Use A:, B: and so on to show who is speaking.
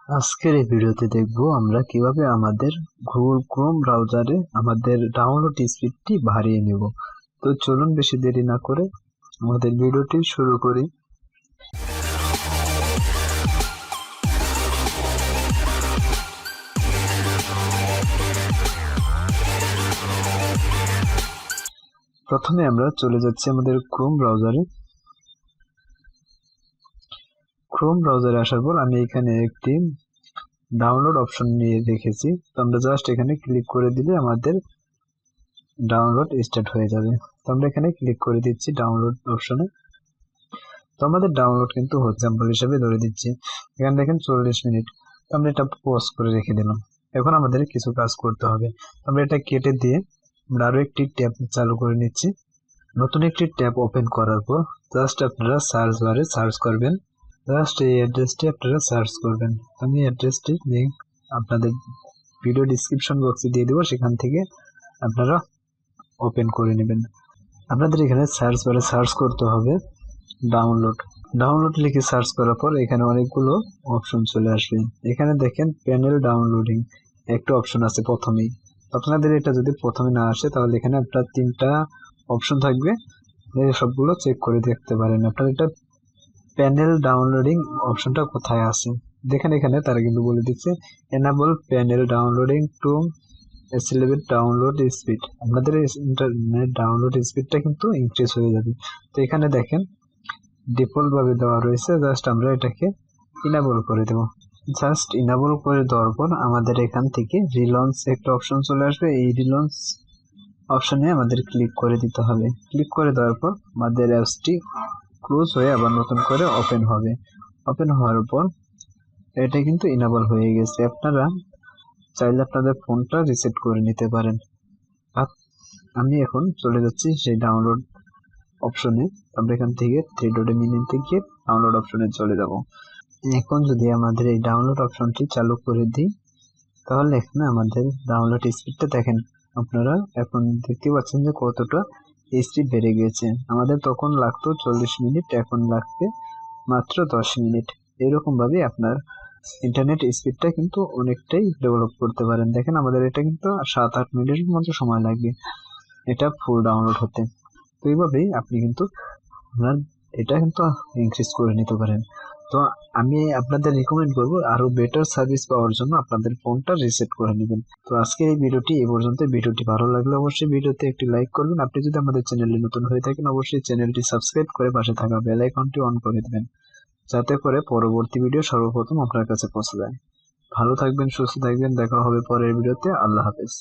A: আজকের এই ভিডিওতে দেখব আমরা কিভাবে আমাদের গুগল ক্রোম ব্রাউজারে আমাদের ডাউনলোড স্পিডটি বাড়িয়ে নেব। তো চলুন বেশি দেরি না করে আমাদের ভিডিওটি শুরু করি। প্রথমে আমরা চলে যাচ্ছি আমাদের ক্রোম ব্রাউজারে। ক্রোম ব্রাউজারে আসার পর আমি এখানে একটি ডাউনলোড অপশন নিয়ে রেখেছি। তো আমরা জাস্ট এখানে ক্লিক করে দিলে আমাদের ডাউনলোড স্টার্ট হয়ে যাবে। তো আমরা এখানে ক্লিক করে দিচ্ছি ডাউনলোড অপশনে। তো আমাদের ডাউনলোড কিন্তু এক্সাম্পল হিসেবে ধরে দিচ্ছি, এখানে দেখেন 40 মিনিট। তো আমরা এটা পজ করে রেখে দিলাম। এখন আমাদের কিছু কাজ করতে হবে। আমরা এটা কেটে দিয়ে আমরা আরো একটি ট্যাব চালু করে নিচ্ছি। নতুন একটি ট্যাব ওপেন করার পর জাস্ট আপনারা সার্চ বারে সার্চ করবেন, জাস্ট এই অ্যাড্রেসটি আপনারা সার্চ করবেন। আমি অ্যাড্রেসটি লিঙ্ক আপনাদের ভিডিও ডিসক্রিপশন বক্সে দিয়ে দেবো, সেখান থেকে আপনারা ওপেন করে নেবেন। আপনাদের এখানে সার্চ বারে সার্চ করতে হবে ডাউনলোড লিখে সার্চ করার পর এখানে অনেকগুলো অপশন চলে আসবে। এখানে দেখেন প্যানেল ডাউনলোডিং একটা অপশন আছে প্রথমেই। আপনাদের এটা যদি প্রথমে না আসে তাহলে এখানে আপনার 3টা অপশন থাকবে, সবগুলো চেক করে দেখতে পারেন আপনার এটা প্যানেল ডাউনলোডিং অপশনটা কোথায় আছে। দেখেন এখানে তারা কিন্তু বলে দিচ্ছে enable parallel downloading to accelerate download speed. আপনাদের ইন্টারনেট ডাউনলোড স্পিডটা কিন্তু ইনক্রিজ হয়ে যাবে। তো এখানে দেখেন ডিফল্ট ভাবে দেওয়া রয়েছে, জাস্ট আমরা এটাকে ইনেবল করে দেব। জাস্ট ইনেবল করে দেওয়ার পর আমাদের এখান থেকে রিলঞ্চ একটা অপশন চলে আসবে। এই রিলঞ্চ অপশনে আমাদের ক্লিক করে দিতে হবে। ক্লিক করে দেওয়ার পর আমাদের অ্যাপসটি ক্লোজ হয়ে আবার নতুন করে ওপেন হবে। ওপেন হওয়ার পর এটা কিন্তু ইনেবল হয়ে গেছে। আপনারা চাইলে আপনাদের ফোনটা রিসেট করে নিতে পারেন। আমি এখন চলে যাচ্ছি সেই ডাউনলোড অপশনে। আমরা এখান থেকে 3 ডটে নিতে গিয়ে ডাউনলোড অপশনে চলে যাব। এখন যদি আমাদের এই ডাউনলোড অপশনটি চালু করে দিই তাহলে এখানে আমাদের ডাউনলোড স্পিডটা দেখেন আপনারা এখন দেখতে পাচ্ছেন যে কতটা স্পিড বেড়ে গেছে। আমাদের তখন লাগতো 40 মিনিট, এখন লাগবে মাত্র 10 মিনিট। এরকম ভাবে আপনার ইন্টারনেট স্পিডটা কিন্তু অনেকটাই ডেভেলপ করতে পারেন। দেখেন আমাদের এটা কিন্তু 7-8 মিনিটের মতো সময় লাগবে এটা ফুল ডাউনলোড হতে। তো এইভাবেই আপনি কিন্তু আপনার এটা কিন্তু ইনক্রিজ করে নিতে পারেন। তো আমি আপনাদের রিকমেন্ড করবো আরো বেটার সার্ভিস পাওয়ার জন্য আপনাদের ফোনটা রিসেট করে নেবেন। তো আজকের এই ভিডিওটি এই পর্যন্ত। ভিডিওটি ভালো লাগলে অবশ্যই ভিডিওতে একটি লাইক করবেন। আপনি যদি আমাদের চ্যানেলে নতুন হয়ে থাকেন অবশ্যই চ্যানেলটি সাবস্ক্রাইব করে পাশে থাকা বেল আইকনটি অন করে দেবেন, যাতে করে পরবর্তী ভিডিও সর্বপ্রথম আপনার কাছে পৌঁছে যায়। ভালো থাকবেন, সুস্থ থাকবেন, দেখা হবে পরের ভিডিওতে। আল্লাহ হাফেজ।